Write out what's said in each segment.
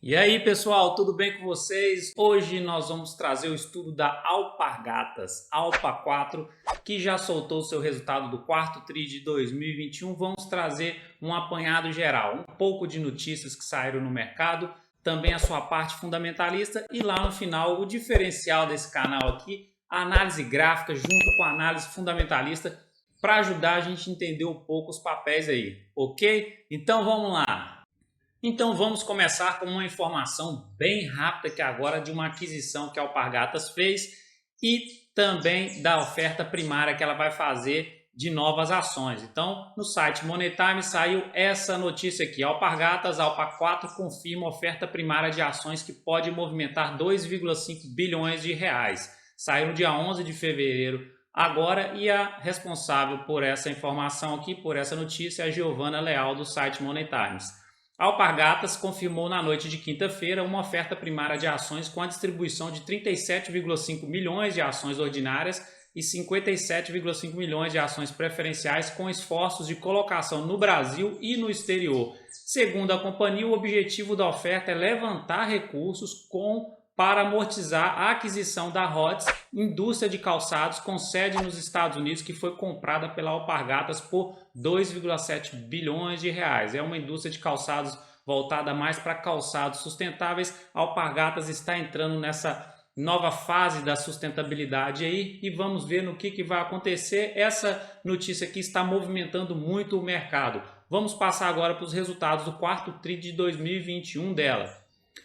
E aí pessoal, tudo bem com vocês? Hoje nós vamos trazer o estudo da Alpargatas, Alpa 4, que já soltou seu resultado do quarto TRI de 2021. Vamos trazer um apanhado geral, um pouco de notícias que saíram no mercado, também a sua parte fundamentalista e lá no final o diferencial desse canal aqui, a análise gráfica junto com a análise fundamentalista para ajudar a gente a entender um pouco os papéis aí, ok? Então vamos lá! Então vamos começar com uma informação bem rápida que agora de uma aquisição que a Alpargatas fez e também da oferta primária que ela vai fazer de novas ações. Então no site Money Time saiu essa notícia aqui: Alpargatas Alpa 4 confirma oferta primária de ações que pode movimentar 2,5 bilhões de reais. Saiu no dia 11 de fevereiro agora e a responsável por essa informação aqui, por essa notícia, é a Giovana Leal do site Money Times. A Alpargatas confirmou na noite de quinta-feira uma oferta primária de ações com a distribuição de 37,5 milhões de ações ordinárias e 57,5 milhões de ações preferenciais com esforços de colocação no Brasil e no exterior. Segundo a companhia, o objetivo da oferta é levantar recursos para amortizar a aquisição da Rhodes, indústria de calçados com sede nos Estados Unidos, que foi comprada pela Alpargatas por 2,7 bilhões de reais. É uma indústria de calçados voltada mais para calçados sustentáveis. A Alpargatas está entrando nessa nova fase da sustentabilidade aí e vamos ver no que vai acontecer. Essa notícia aqui está movimentando muito o mercado. Vamos passar agora para os resultados do quarto TRI de 2021 dela.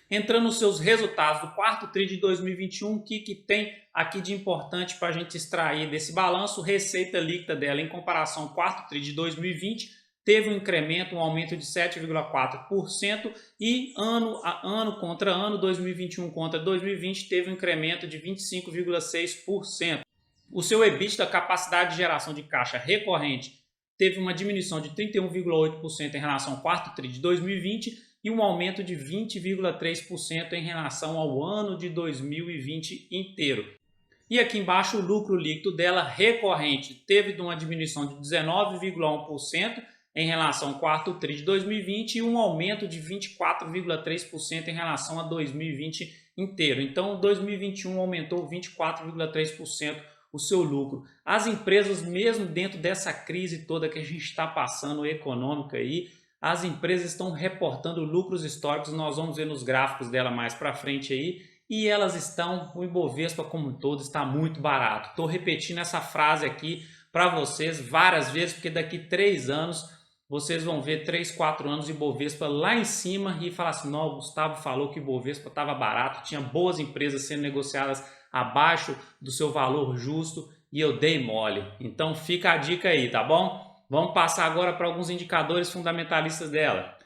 Entrando nos seus resultados do quarto TRI de 2021, o que tem aqui de importante para a gente extrair desse balanço? Receita líquida dela em comparação ao quarto TRI de 2020 teve um incremento, um aumento de 7,4% e ano contra ano, 2021 contra 2020, teve um incremento de 25,6%. O seu EBITDA, capacidade de geração de caixa recorrente, teve uma diminuição de 31,8% em relação ao quarto TRI de 2020 e um aumento de 20,3% em relação ao ano de 2020 inteiro. E aqui embaixo o lucro líquido dela recorrente teve uma diminuição de 19,1% em relação ao quarto TRI de 2020 e um aumento de 24,3% em relação a 2020 inteiro. Então 2021 aumentou 24,3% o seu lucro. As empresas, mesmo dentro dessa crise toda que a gente está passando econômica aí, as empresas estão reportando lucros históricos, nós vamos ver nos gráficos dela mais para frente aí, e elas estão, o Ibovespa como um todo está muito barato. Estou repetindo essa frase aqui para vocês várias vezes, porque daqui 3 anos vocês vão ver 3, 4 anos de Ibovespa lá em cima e falar assim: não, o Gustavo falou que o Ibovespa estava barato, tinha boas empresas sendo negociadas abaixo do seu valor justo e eu dei mole. Então fica a dica aí, tá bom? Vamos passar agora para alguns indicadores fundamentalistas dela.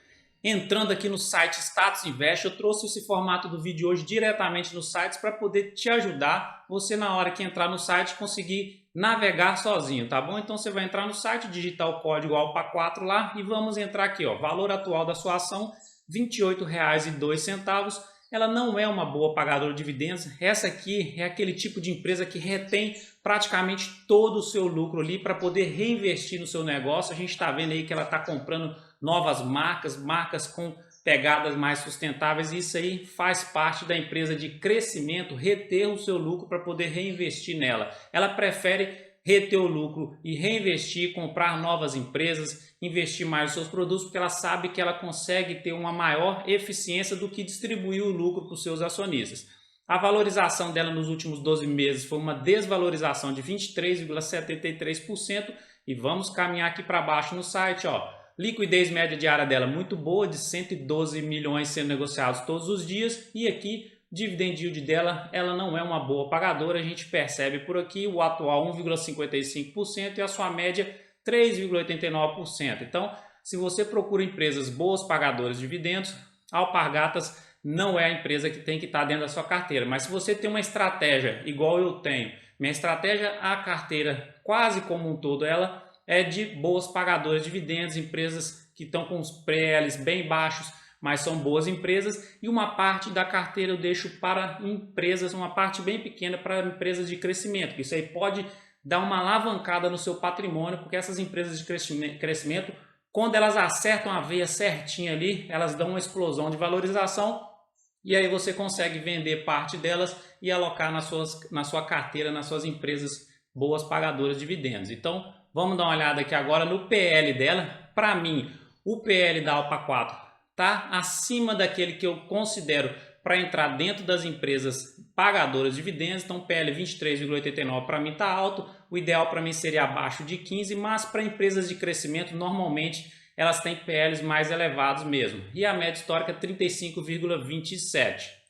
Entrando aqui no site Status Invest, eu trouxe esse formato do vídeo hoje diretamente nos sites para poder te ajudar, você na hora que entrar no site conseguir navegar sozinho, tá bom? Então você vai entrar no site, digitar o código ALPA4 lá e vamos entrar aqui, ó, valor atual da sua ação, R$ 28,02. Ela não é uma boa pagadora de dividendos. Essa aqui é aquele tipo de empresa que retém praticamente todo o seu lucro ali para poder reinvestir no seu negócio. A gente está vendo aí que ela está comprando novas marcas com pegadas mais sustentáveis, e isso aí faz parte da empresa de crescimento, reter o seu lucro para poder reinvestir nela. Ela prefere reter o lucro e reinvestir, comprar novas empresas, investir mais nos seus produtos, porque ela sabe que ela consegue ter uma maior eficiência do que distribuir o lucro para os seus acionistas. A valorização dela nos últimos 12 meses foi uma desvalorização de 23,73% e vamos caminhar aqui para baixo no site, ó. Liquidez média diária dela muito boa, de 112 milhões sendo negociados todos os dias, e aqui dividend yield dela, ela não é uma boa pagadora, a gente percebe por aqui o atual 1,55% e a sua média 3,89%. Então, se você procura empresas boas pagadoras de dividendos, a Alpargatas não é a empresa que tem que estar dentro da sua carteira. Mas se você tem uma estratégia igual eu tenho, minha estratégia, a carteira quase como um todo, ela é de boas pagadoras de dividendos, empresas que estão com os PLs bem baixos, mas são boas empresas, e uma parte da carteira eu deixo para empresas, uma parte bem pequena para empresas de crescimento. Isso aí pode dar uma alavancada no seu patrimônio, porque essas empresas de crescimento, quando elas acertam a veia certinha ali, elas dão uma explosão de valorização, e aí você consegue vender parte delas e alocar na sua carteira, nas suas empresas boas pagadoras de dividendos. Então, vamos dar uma olhada aqui agora no PL dela. Para mim, o PL da Alpa 4 está acima daquele que eu considero para entrar dentro das empresas pagadoras de dividendos. Então, PL 23,89 para mim está alto. O ideal para mim seria abaixo de 15, mas para empresas de crescimento, normalmente elas têm PLs mais elevados mesmo. E a média histórica 35,27.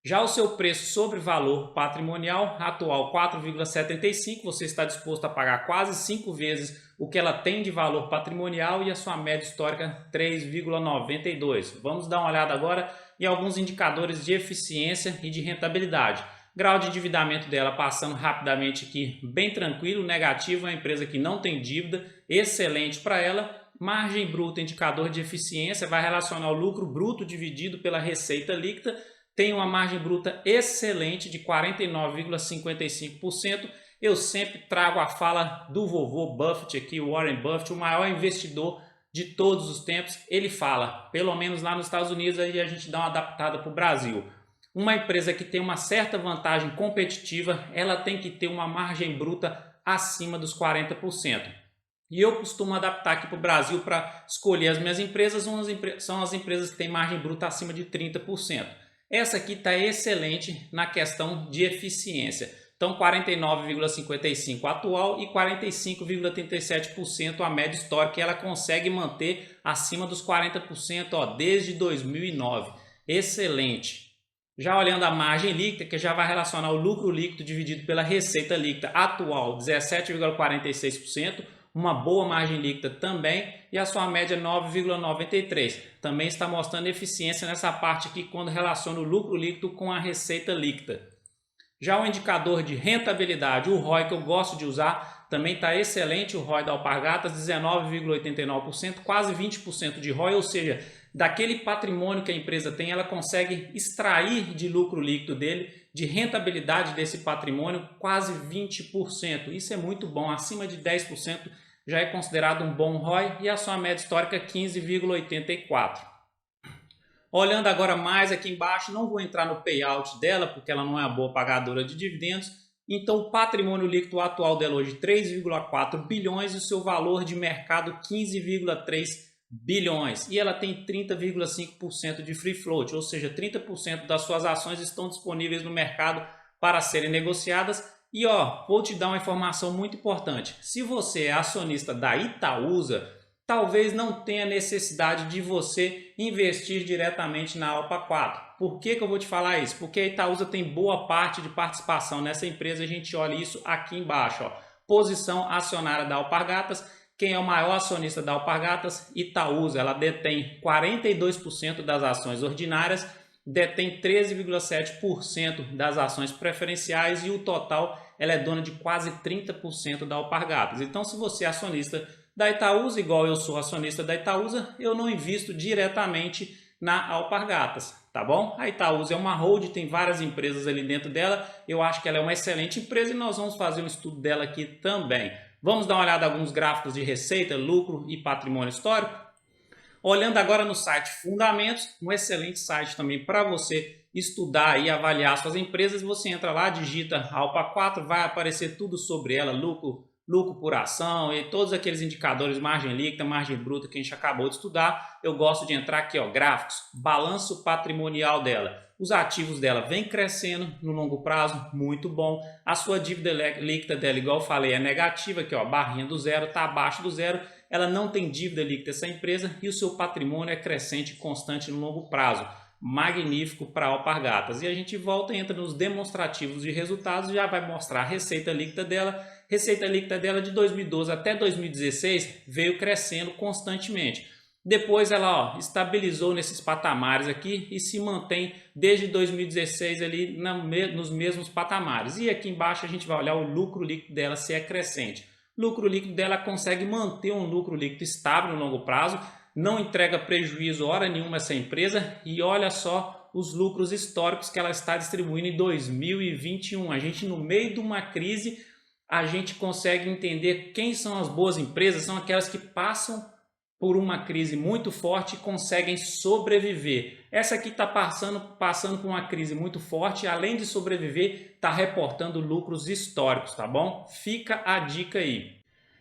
Já o seu preço sobre valor patrimonial atual 4,75, você está disposto a pagar quase 5 vezes o que ela tem de valor patrimonial, e a sua média histórica 3,92. Vamos dar uma olhada agora em alguns indicadores de eficiência e de rentabilidade. Grau de endividamento dela, passando rapidamente aqui, bem tranquilo, negativo, é uma empresa que não tem dívida, excelente para ela. Margem bruta, indicador de eficiência, vai relacionar o lucro bruto dividido pela receita líquida. Tem uma margem bruta excelente de 49,55%. Eu sempre trago a fala do vovô Buffett aqui, o Warren Buffett, o maior investidor de todos os tempos. Ele fala, pelo menos lá nos Estados Unidos, aí a gente dá uma adaptada para o Brasil. Uma empresa que tem uma certa vantagem competitiva, ela tem que ter uma margem bruta acima dos 40%. E eu costumo adaptar aqui para o Brasil para escolher as minhas empresas, são as empresas que têm margem bruta acima de 30%. Essa aqui está excelente na questão de eficiência. Então 49,55% atual e 45,37% a média histórica, que ela consegue manter acima dos 40% desde 2009. Excelente. Já olhando a margem líquida, que já vai relacionar o lucro líquido dividido pela receita líquida atual, 17,46%. Uma boa margem líquida também, e a sua média 9,93. Também está mostrando eficiência nessa parte aqui quando relaciona o lucro líquido com a receita líquida. Já o indicador de rentabilidade, o ROI, que eu gosto de usar, também está excelente. O ROI da Alpargatas 19,89%, quase 20% de ROI, ou seja, daquele patrimônio que a empresa tem, ela consegue extrair de lucro líquido dele, de rentabilidade desse patrimônio, quase 20%. Isso é muito bom, acima de 10% já é considerado um bom ROI, e a sua média histórica 15,84%. Olhando agora mais aqui embaixo, não vou entrar no payout dela, porque ela não é uma boa pagadora de dividendos. Então o patrimônio líquido atual dela hoje 3,4 bilhões e o seu valor de mercado 15,3 bilhões. E ela tem 30,5% de free float, ou seja, 30% das suas ações estão disponíveis no mercado para serem negociadas. E vou te dar uma informação muito importante. Se você é acionista da Itaúsa, talvez não tenha necessidade de você investir diretamente na Alpa 4. Por que eu vou te falar isso? Porque a Itaúsa tem boa parte de participação nessa empresa. A gente olha isso aqui embaixo. Posição acionária da Alpargatas. Quem é o maior acionista da Alpargatas? Itaúsa. Ela detém 42% das ações ordinárias, detém 13,7% das ações preferenciais, e o total ela é dona de quase 30% da Alpargatas. Então, se você é acionista da Itaúsa, igual eu sou acionista da Itaúsa, eu não invisto diretamente na Alpargatas, tá bom? A Itaúsa é uma hold, tem várias empresas ali dentro dela. Eu acho que ela é uma excelente empresa e nós vamos fazer um estudo dela aqui também. Vamos dar uma olhada em alguns gráficos de receita, lucro e patrimônio histórico? Olhando agora no site Fundamentos, um excelente site também para você estudar e avaliar suas empresas. Você entra lá, digita Alpa 4, vai aparecer tudo sobre ela, lucro por ação e todos aqueles indicadores, margem líquida, margem bruta que a gente acabou de estudar. Eu gosto de entrar aqui, gráficos, balanço patrimonial dela. Os ativos dela vêm crescendo no longo prazo, muito bom. A sua dívida líquida dela, igual eu falei, é negativa, aqui barrinha do zero, está abaixo do zero. Ela não tem dívida líquida, essa empresa, e o seu patrimônio é crescente e constante no longo prazo. Magnífico para Alpargatas. E a gente volta e entra nos demonstrativos de resultados, já vai mostrar a receita líquida dela. Receita líquida dela de 2012 até 2016 veio crescendo constantemente. Depois ela estabilizou nesses patamares aqui e se mantém desde 2016 ali nos mesmos patamares. E aqui embaixo a gente vai olhar o lucro líquido dela, se é crescente. Lucro líquido dela consegue manter um lucro líquido estável no longo prazo, não entrega prejuízo hora nenhuma essa empresa, e olha só os lucros históricos que ela está distribuindo em 2021. A gente, no meio de uma crise, a gente consegue entender quem são as boas empresas, são aquelas que passam por uma crise muito forte e conseguem sobreviver. Essa aqui está passando por uma crise muito forte e, além de sobreviver, está reportando lucros históricos, tá bom? Fica a dica aí.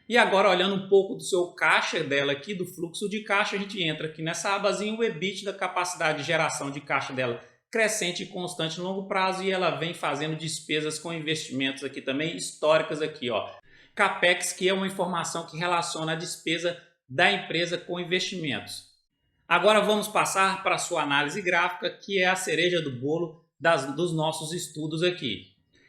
E agora, olhando um pouco do seu caixa dela aqui, do fluxo de caixa, a gente entra aqui nessa abazinha, o EBITDA, capacidade de geração de caixa dela crescente e constante no longo prazo, e ela vem fazendo despesas com investimentos aqui também, históricas aqui, ó. Capex, que é uma informação que relaciona a despesa da empresa com investimentos. Agora vamos passar para a sua análise gráfica, que é a cereja do bolo dos nossos estudos aqui.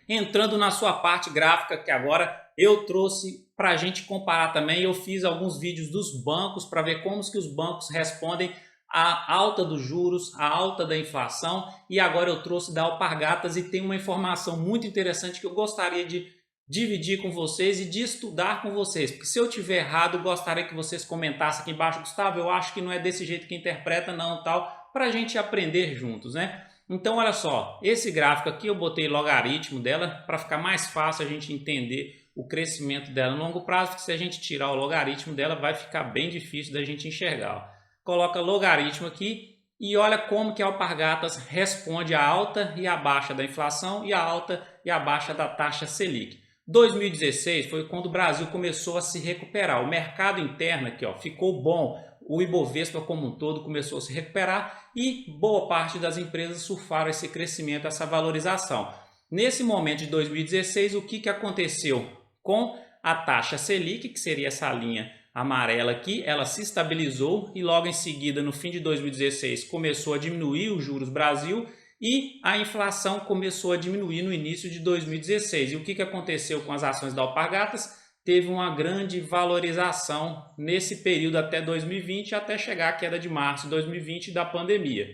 Entrando na sua parte gráfica, que agora eu trouxe para a gente comparar também, eu fiz alguns vídeos dos bancos para ver como que os bancos respondem à alta dos juros, à alta da inflação, e agora eu trouxe da Alpargatas e tem uma informação muito interessante que eu gostaria de dividir com vocês e de estudar com vocês, porque se eu tiver errado, eu gostaria que vocês comentassem aqui embaixo: Gustavo, eu acho que não é desse jeito que interpreta não, tal, para a gente aprender juntos, né? Então olha só, esse gráfico aqui eu botei logaritmo dela para ficar mais fácil a gente entender o crescimento dela no longo prazo, porque se a gente tirar o logaritmo dela vai ficar bem difícil da gente enxergar, ó. Coloca logaritmo aqui e olha como que a Alpargatas responde à alta e à baixa da inflação e à alta e à baixa da taxa Selic. 2016 foi quando o Brasil começou a se recuperar. O mercado interno aqui, ó, ficou bom. O Ibovespa como um todo começou a se recuperar e boa parte das empresas surfaram esse crescimento, essa valorização. Nesse momento de 2016, o que aconteceu com a taxa Selic, que seria essa linha amarela aqui? Ela se estabilizou e logo em seguida, no fim de 2016, começou a diminuir os juros Brasil e a inflação começou a diminuir no início de 2016. E o que aconteceu com as ações da Alpargatas? Teve uma grande valorização nesse período até 2020, até chegar à queda de março de 2020 da pandemia.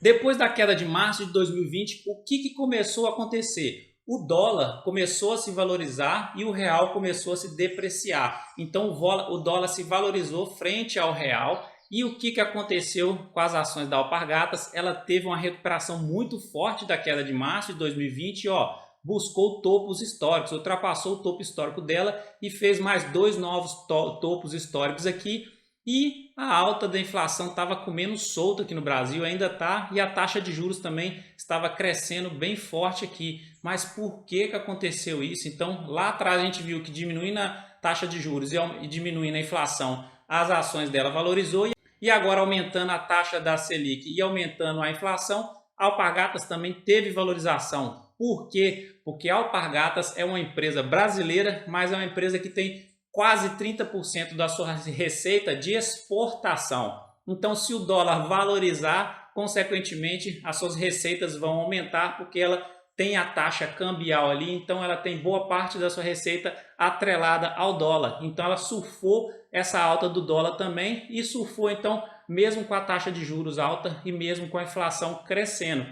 Depois da queda de março de 2020, o que começou a acontecer? O dólar começou a se valorizar e o real começou a se depreciar. Então o dólar se valorizou frente ao real. E o que aconteceu com as ações da Alpargatas? Ela teve uma recuperação muito forte da queda de março de 2020, ó, buscou topos históricos, ultrapassou o topo histórico dela e fez mais dois novos topos históricos aqui. E a alta da inflação estava comendo solto aqui no Brasil, ainda está, e a taxa de juros também estava crescendo bem forte aqui. Mas por que aconteceu isso? Então, lá atrás a gente viu que diminuindo a taxa de juros e diminuindo a inflação, as ações dela valorizou, e agora aumentando a taxa da Selic e aumentando a inflação, a Alpargatas também teve valorização. Por quê? Porque a Alpargatas é uma empresa brasileira, mas é uma empresa que tem quase 30% da sua receita de exportação. Então, se o dólar valorizar, consequentemente, as suas receitas vão aumentar, porque ela tem a taxa cambial ali, então ela tem boa parte da sua receita atrelada ao dólar. Então, ela surfou essa alta do dólar também e surfou, então, mesmo com a taxa de juros alta e mesmo com a inflação crescendo.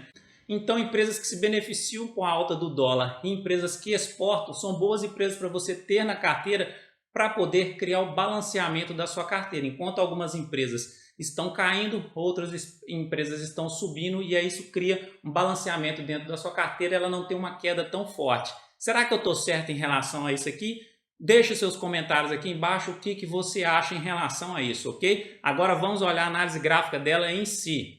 Então, empresas que se beneficiam com a alta do dólar e empresas que exportam são boas empresas para você ter na carteira para poder criar o balanceamento da sua carteira. Enquanto algumas empresas estão caindo, outras empresas estão subindo e aí isso cria um balanceamento dentro da sua carteira, ela não tem uma queda tão forte. Será que eu estou certo em relação a isso aqui? Deixe seus comentários aqui embaixo o que você acha em relação a isso, ok? Agora vamos olhar a análise gráfica dela em si.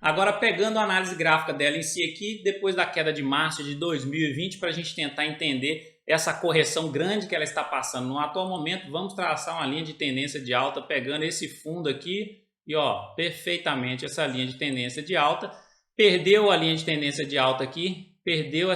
Agora, pegando a análise gráfica dela em si aqui, depois da queda de março de 2020, para a gente tentar entender essa correção grande que ela está passando no atual momento, vamos traçar uma linha de tendência de alta, pegando esse fundo aqui e ó, perfeitamente essa linha de tendência de alta. Perdeu a linha de tendência de alta aqui, perdeu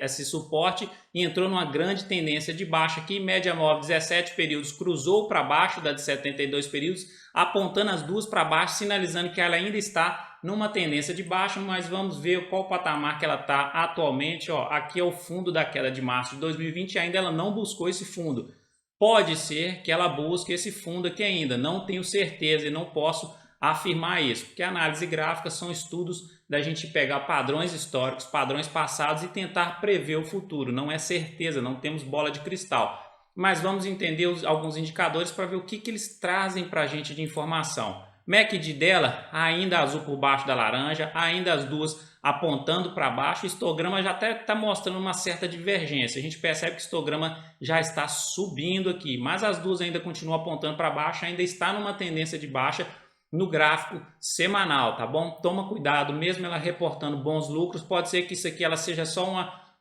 esse suporte e entrou numa grande tendência de baixa aqui, média móvel 17 períodos, cruzou para baixo da de 72 períodos, apontando as duas para baixo, sinalizando que ela ainda está numa tendência de baixa, mas vamos ver qual patamar que ela está atualmente. Ó, aqui é o fundo da queda de março de 2020 e ainda ela não buscou esse fundo. Pode ser que ela busque esse fundo aqui ainda, não tenho certeza e não posso afirmar isso, porque análise gráfica são estudos da gente pegar padrões históricos, padrões passados e tentar prever o futuro. Não é certeza, não temos bola de cristal, mas vamos entender alguns indicadores para ver o que eles trazem para a gente de informação. MACD dela ainda azul por baixo da laranja, ainda as duas apontando para baixo. O histograma já até está mostrando uma certa divergência. A gente percebe que o histograma já está subindo aqui, mas as duas ainda continuam apontando para baixo, ainda está numa tendência de baixa no gráfico semanal, tá bom? Toma cuidado, mesmo ela reportando bons lucros, pode ser que isso aqui ela seja só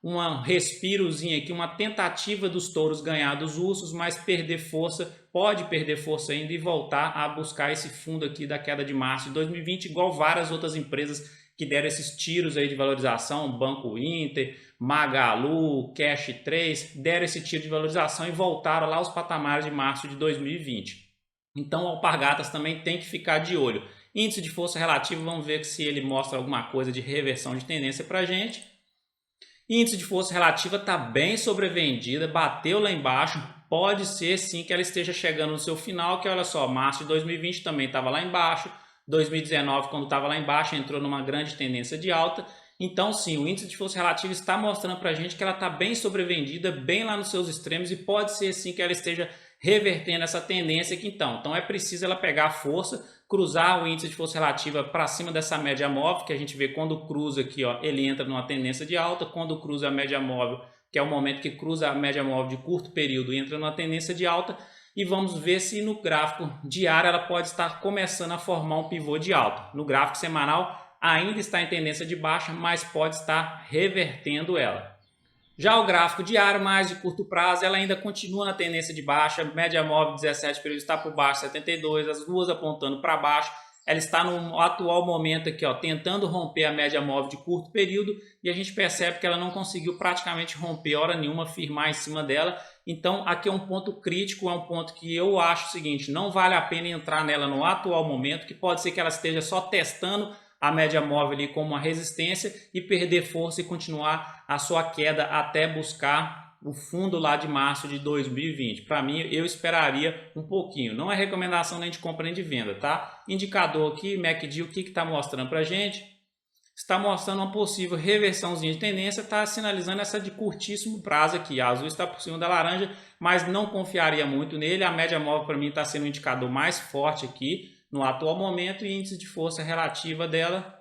uma respirozinha aqui, uma tentativa dos touros ganhar dos ursos, mas perder força, pode perder força ainda e voltar a buscar esse fundo aqui da queda de março de 2020, igual várias outras empresas que deram esses tiros aí de valorização, Banco Inter, Magalu, Cash 3, deram esse tiro de valorização e voltaram lá aos patamares de março de 2020. Então o Alpargatas também tem que ficar de olho. Índice de força relativa, vamos ver se ele mostra alguma coisa de reversão de tendência para a gente. Índice de força relativa está bem sobrevendida, bateu lá embaixo. Pode ser sim que ela esteja chegando no seu final, que olha só, março de 2020 também estava lá embaixo. 2019, quando estava lá embaixo, entrou numa grande tendência de alta. Então sim, o índice de força relativa está mostrando para a gente que ela está bem sobrevendida, bem lá nos seus extremos, e pode ser sim que ela esteja revertendo essa tendência aqui então é preciso ela pegar força, cruzar o índice de força relativa para cima dessa média móvel, que a gente vê quando cruza aqui, ó, ele entra numa tendência de alta, quando cruza a média móvel, que é o momento que cruza a média móvel de curto período, entra numa tendência de alta, e vamos ver se no gráfico diário ela pode estar começando a formar um pivô de alta. No gráfico semanal ainda está em tendência de baixa, mas pode estar revertendo ela. Já o gráfico diário, mais de curto prazo, ela ainda continua na tendência de baixa, média móvel 17 períodos está por baixo, 72, as duas apontando para baixo. Ela está no atual momento aqui, ó, tentando romper a média móvel de curto período, e a gente percebe que ela não conseguiu praticamente romper hora nenhuma, firmar em cima dela. Então aqui é um ponto crítico, é um ponto que eu acho o seguinte, não vale a pena entrar nela no atual momento, que pode ser que ela esteja só testando a média móvel ali como uma resistência e perder força e continuar a sua queda até buscar o fundo lá de março de 2020. Para mim, eu esperaria um pouquinho. Não é recomendação nem de compra nem de venda, tá? Indicador aqui, MACD, o que está mostrando para a gente? Está mostrando uma possível reversãozinha de tendência, está sinalizando essa de curtíssimo prazo aqui. A azul está por cima da laranja, mas não confiaria muito nele. A média móvel para mim está sendo o indicador mais forte aqui no atual momento, e índice de força relativa dela.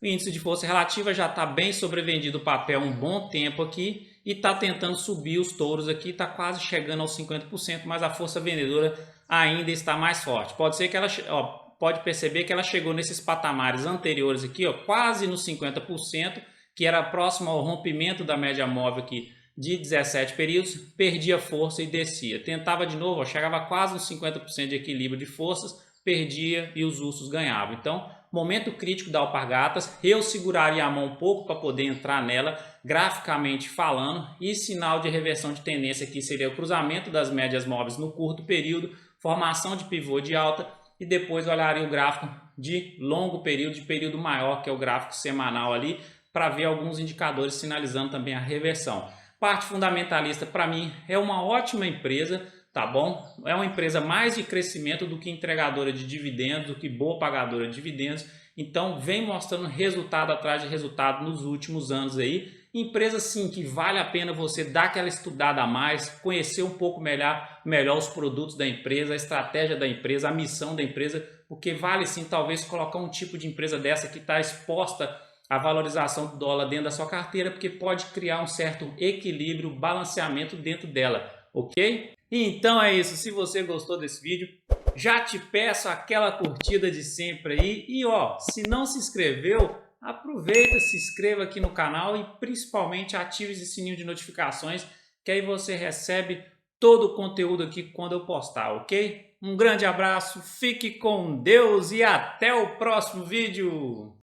O índice de força relativa já está bem sobrevendido o papel um bom tempo aqui e está tentando subir os touros aqui, está quase chegando aos 50%, mas a força vendedora ainda está mais forte. Pode ser que ela, ó, pode perceber que ela chegou nesses patamares anteriores aqui, ó, quase nos 50%, que era próximo ao rompimento da média móvel aqui de 17 períodos, perdia força e descia. Tentava de novo, ó, chegava quase nos 50% de equilíbrio de forças, perdia e os ursos ganhavam. Então, momento crítico da Alpargatas, eu seguraria a mão um pouco para poder entrar nela, graficamente falando, e sinal de reversão de tendência aqui seria o cruzamento das médias móveis no curto período, formação de pivô de alta, e depois olharia o gráfico de longo período, de período maior, que é o gráfico semanal ali, para ver alguns indicadores sinalizando também a reversão. Parte fundamentalista, para mim, é uma ótima empresa, tá bom? É uma empresa mais de crescimento do que entregadora de dividendos, do que boa pagadora de dividendos. Então, vem mostrando resultado atrás de resultado nos últimos anos aí. Empresa, sim, que vale a pena você dar aquela estudada a mais, conhecer um pouco melhor os produtos da empresa, a estratégia da empresa, a missão da empresa, porque vale, sim, talvez colocar um tipo de empresa dessa que está exposta a valorização do dólar dentro da sua carteira, porque pode criar um certo equilíbrio, balanceamento dentro dela, ok? Então é isso, se você gostou desse vídeo, já te peço aquela curtida de sempre aí, e ó, se não se inscreveu, aproveita, se inscreva aqui no canal e principalmente ative esse sininho de notificações, que aí você recebe todo o conteúdo aqui quando eu postar, ok? Um grande abraço, fique com Deus e até o próximo vídeo!